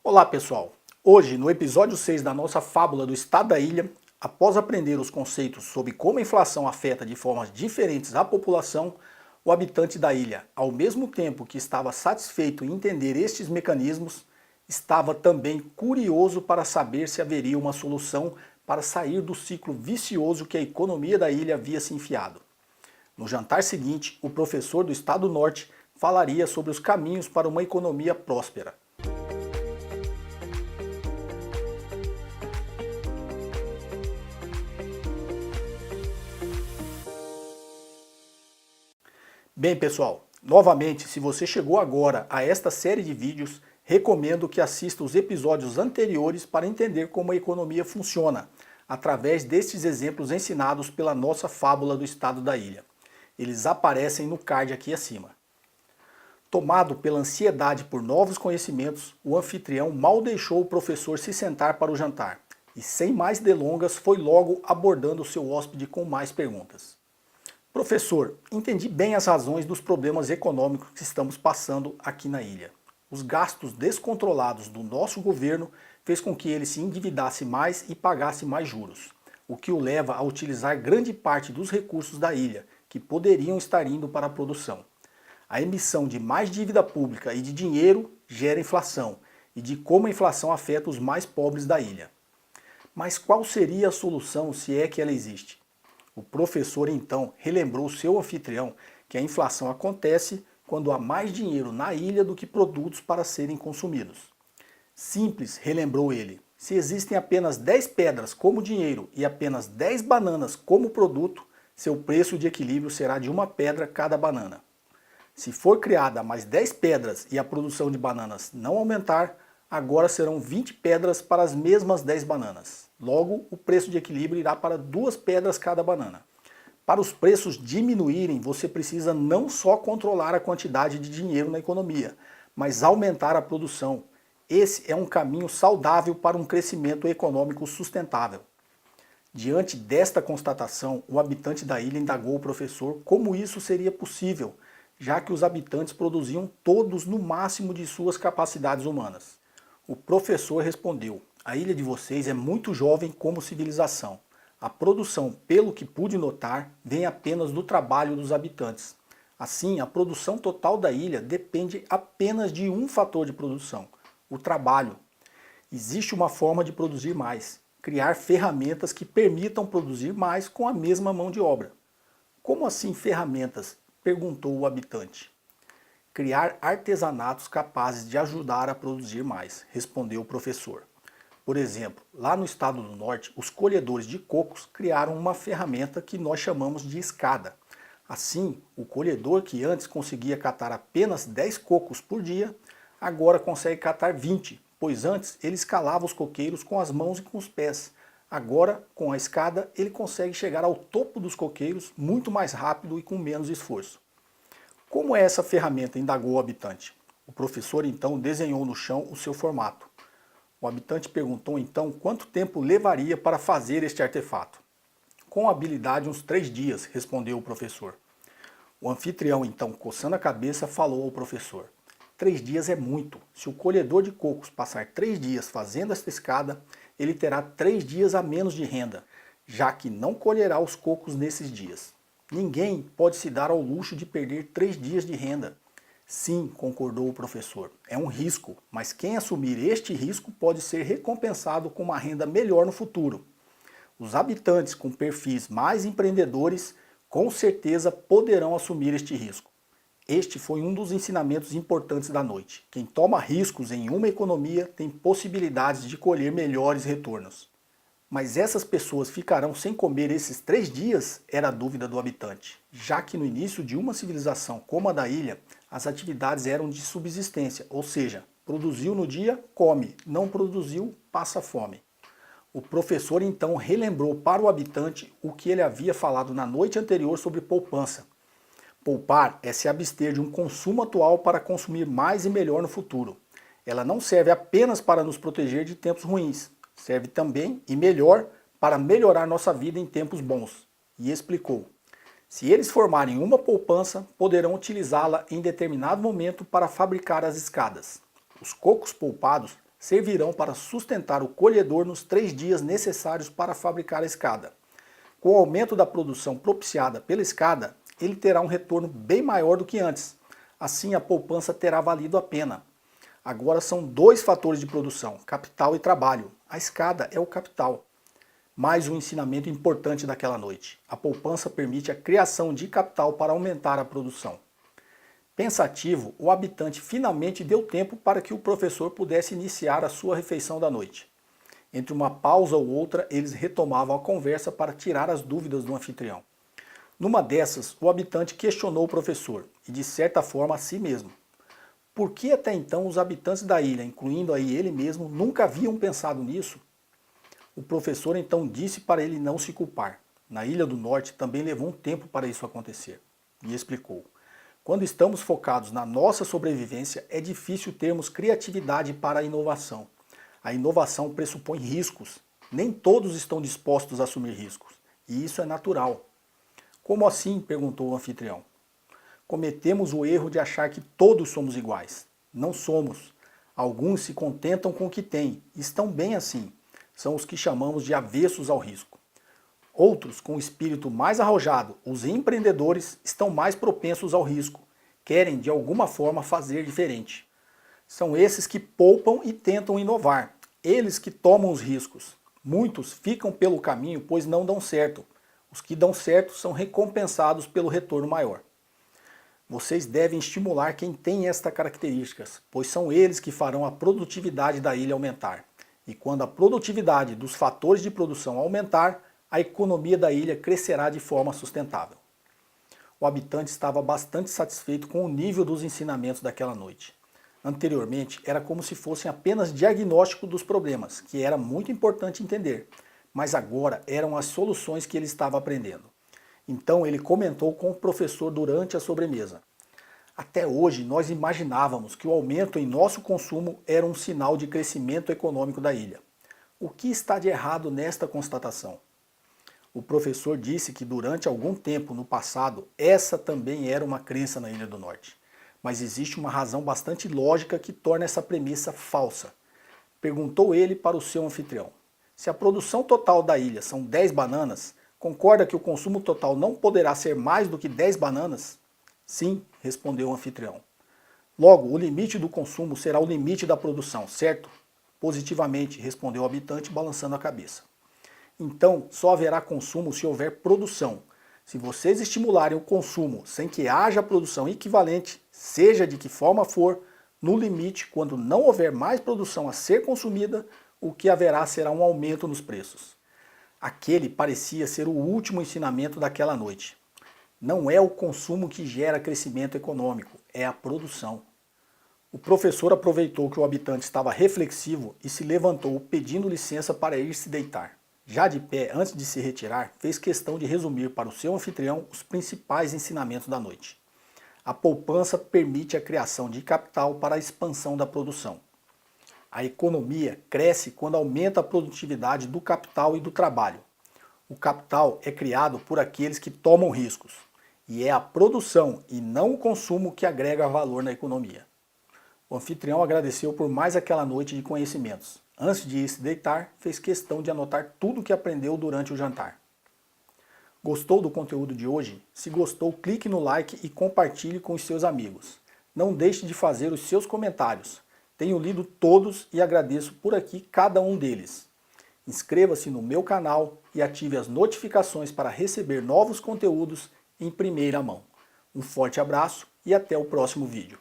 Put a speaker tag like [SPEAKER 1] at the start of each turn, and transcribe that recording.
[SPEAKER 1] Olá pessoal, hoje no episódio 6 da nossa fábula do Estado da Ilha, após aprender os conceitos sobre como a inflação afeta de formas diferentes a população, o habitante da ilha, ao mesmo tempo que estava satisfeito em entender estes mecanismos, estava também curioso para saber se haveria uma solução para sair do ciclo vicioso que a economia da ilha havia se enfiado. No jantar seguinte, o professor do Estado do Norte falaria sobre os caminhos para uma economia próspera. Bem pessoal, novamente, se você chegou agora a esta série de vídeos, recomendo que assista os episódios anteriores para entender como a economia funciona, através destes exemplos ensinados pela nossa fábula do Estado da Ilha. Eles aparecem no card aqui acima. Tomado pela ansiedade por novos conhecimentos, o anfitrião mal deixou o professor se sentar para o jantar, e sem mais delongas foi logo abordando o seu hóspede com mais perguntas. Professor, entendi bem as razões dos problemas econômicos que estamos passando aqui na ilha. Os gastos descontrolados do nosso governo fez com que ele se endividasse mais e pagasse mais juros, o que o leva a utilizar grande parte dos recursos da ilha, que poderiam estar indo para a produção. A emissão de mais dívida pública e de dinheiro gera inflação, e de como a inflação afeta os mais pobres da ilha. Mas qual seria a solução se é que ela existe? O professor então relembrou seu anfitrião que a inflação acontece quando há mais dinheiro na ilha do que produtos para serem consumidos. Simples, relembrou ele, se existem apenas 10 pedras como dinheiro e apenas 10 bananas como produto, seu preço de equilíbrio será de uma pedra cada banana. Se for criada mais 10 pedras e a produção de bananas não aumentar, agora serão 20 pedras para as mesmas 10 bananas. Logo, o preço de equilíbrio irá para 2 pedras cada banana. Para os preços diminuírem, você precisa não só controlar a quantidade de dinheiro na economia, mas aumentar a produção. Esse é um caminho saudável para um crescimento econômico sustentável. Diante desta constatação, o habitante da ilha indagou o professor como isso seria possível, já que os habitantes produziam todos no máximo de suas capacidades humanas. O professor respondeu: a ilha de vocês é muito jovem como civilização. A produção, pelo que pude notar, vem apenas do trabalho dos habitantes. Assim, a produção total da ilha depende apenas de um fator de produção: o trabalho. Existe uma forma de produzir mais: criar ferramentas que permitam produzir mais com a mesma mão de obra. Como assim ferramentas? Perguntou o habitante. Criar artesanatos capazes de ajudar a produzir mais, respondeu o professor. Por exemplo, lá no estado do norte, os colhedores de cocos criaram uma ferramenta que nós chamamos de escada. Assim, o colhedor que antes conseguia catar apenas 10 cocos por dia, agora consegue catar 20, pois antes ele escalava os coqueiros com as mãos e com os pés. Agora, com a escada, ele consegue chegar ao topo dos coqueiros muito mais rápido e com menos esforço. Como é essa ferramenta? Indagou o habitante. O professor então desenhou no chão o seu formato. O habitante perguntou então quanto tempo levaria para fazer este artefato. Com habilidade uns 3 dias, respondeu o professor. O anfitrião então, coçando a cabeça, falou ao professor: 3 dias é muito. Se o colhedor de cocos passar 3 dias fazendo esta escada, ele terá 3 dias a menos de renda, já que não colherá os cocos nesses dias. Ninguém pode se dar ao luxo de perder 3 dias de renda. Sim, concordou o professor, é um risco, mas quem assumir este risco pode ser recompensado com uma renda melhor no futuro. Os habitantes com perfis mais empreendedores com certeza poderão assumir este risco. Este foi um dos ensinamentos importantes da noite. Quem toma riscos em uma economia tem possibilidades de colher melhores retornos. Mas essas pessoas ficarão sem comer esses 3 dias? Era a dúvida do habitante, já que no início de uma civilização como a da ilha, as atividades eram de subsistência, ou seja, produziu no dia, come, não produziu, passa fome. O professor então relembrou para o habitante o que ele havia falado na noite anterior sobre poupança. Poupar é se abster de um consumo atual para consumir mais e melhor no futuro. Ela não serve apenas para nos proteger de tempos ruins, serve também e melhor para melhorar nossa vida em tempos bons. E explicou: se eles formarem uma poupança, poderão utilizá-la em determinado momento para fabricar as escadas. Os cocos poupados servirão para sustentar o colhedor nos 3 dias necessários para fabricar a escada. Com o aumento da produção propiciada pela escada, ele terá um retorno bem maior do que antes. Assim, a poupança terá valido a pena. Agora são 2 fatores de produção, capital e trabalho. A escada é o capital. Mais um ensinamento importante daquela noite. A poupança permite a criação de capital para aumentar a produção. Pensativo, o habitante finalmente deu tempo para que o professor pudesse iniciar a sua refeição da noite. Entre uma pausa ou outra, eles retomavam a conversa para tirar as dúvidas do anfitrião. Numa dessas, o habitante questionou o professor, e de certa forma a si mesmo. Por que até então os habitantes da ilha, incluindo aí ele mesmo, nunca haviam pensado nisso? O professor então disse para ele não se culpar. Na Ilha do Norte também levou um tempo para isso acontecer. E explicou. Quando estamos focados na nossa sobrevivência, é difícil termos criatividade para a inovação. A inovação pressupõe riscos. Nem todos estão dispostos a assumir riscos. E isso é natural. Como assim? Perguntou o anfitrião. Cometemos o erro de achar que todos somos iguais. Não somos. Alguns se contentam com o que têm. E estão bem assim. São os que chamamos de avessos ao risco. Outros, com o espírito mais arrojado, os empreendedores, estão mais propensos ao risco. Querem, de alguma forma, fazer diferente. São esses que poupam e tentam inovar. Eles que tomam os riscos. Muitos ficam pelo caminho, pois não dão certo. Os que dão certo são recompensados pelo retorno maior. Vocês devem estimular quem tem estas características, pois são eles que farão a produtividade da ilha aumentar. E quando a produtividade dos fatores de produção aumentar, a economia da ilha crescerá de forma sustentável. O habitante estava bastante satisfeito com o nível dos ensinamentos daquela noite. Anteriormente, era como se fossem apenas diagnóstico dos problemas, que era muito importante entender, mas agora eram as soluções que ele estava aprendendo. Então ele comentou com o professor durante a sobremesa. Até hoje nós imaginávamos que o aumento em nosso consumo era um sinal de crescimento econômico da ilha. O que está de errado nesta constatação? O professor disse que durante algum tempo no passado essa também era uma crença na Ilha do Norte. Mas existe uma razão bastante lógica que torna essa premissa falsa. Perguntou ele para o seu anfitrião. Se a produção total da ilha são 10 bananas, concorda que o consumo total não poderá ser mais do que 10 bananas? Sim, respondeu o anfitrião. Logo, o limite do consumo será o limite da produção, certo? Positivamente, respondeu o habitante, balançando a cabeça. Então, só haverá consumo se houver produção. Se vocês estimularem o consumo sem que haja produção equivalente, seja de que forma for, no limite, quando não houver mais produção a ser consumida, o que haverá será um aumento nos preços. Aquele parecia ser o último ensinamento daquela noite. Não é o consumo que gera crescimento econômico, é a produção. O professor aproveitou que o habitante estava reflexivo e se levantou pedindo licença para ir se deitar. Já de pé, antes de se retirar, fez questão de resumir para o seu anfitrião os principais ensinamentos da noite. A poupança permite a criação de capital para a expansão da produção. A economia cresce quando aumenta a produtividade do capital e do trabalho. O capital é criado por aqueles que tomam riscos. E é a produção e não o consumo que agrega valor na economia. O anfitrião agradeceu por mais aquela noite de conhecimentos. Antes de ir se deitar, fez questão de anotar tudo o que aprendeu durante o jantar. Gostou do conteúdo de hoje? Se gostou, clique no like e compartilhe com os seus amigos. Não deixe de fazer os seus comentários. Tenho lido todos e agradeço por aqui cada um deles. Inscreva-se no meu canal e ative as notificações para receber novos conteúdos em primeira mão. Um forte abraço e até o próximo vídeo.